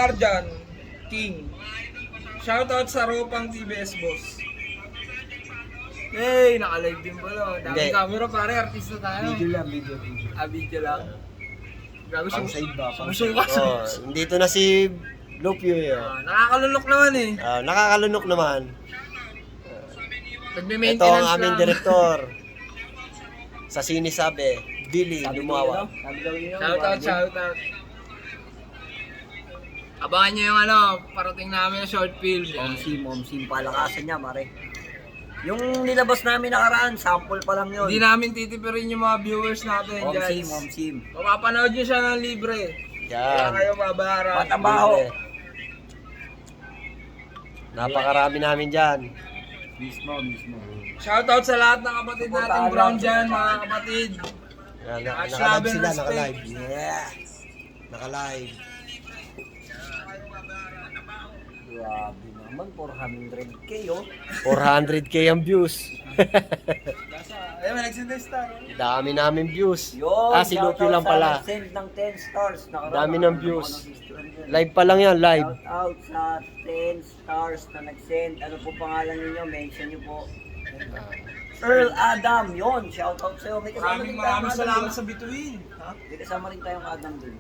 Arjan King. Shoutout sa Ropang TBS boss. Hey, naka-live din pala. Dami Hindi. camera pare, artista tayo. Video lang, video. Video lang. Gago Pang side ba? Pang sumusukas. Oh, dito na si Lupio eh. Nakakalunok naman eh. Nakakalunok naman. Ito Nagme-maintenance ang aming lang. direktor. Sa sinisabi, Billy Sabi Dumawa. niyo, Shoutout. Abangan nyo yung parating namin na short film. Momsim, palakasan niya, mare. Yung nilabas namin nakaraan, sample pa lang yun. Hindi namin titipirin yung mga viewers natin, guys. Momsim. Mapapanood nyo siya ng libre. Wala Yan. kayo babayaran. Patabaho. Napakarami namin dyan. Mismo. Shoutout sa lahat ng kapatid natin brown dyan, mga kapatid. Yan, Much naka-live love and sila, respect. naka-live. Yeah. Naka-live. Grabe naman, 400k oh. 400k ang views. Ayun, may nagsinday star. Dami namin views. Yun, Si Lupio lang pala. Send ng 10 stars. Dami ng views. Live pa lang yan, live. Shout out sa 10 stars na nag-send. Ano po pangalan niyo? Mention niyo po. Earl Adam, yon. Shout out sa'yo. May kasama rin tayong Maraming Adam salamat doon. sa bituin. May kasama rin tayong Adam doon.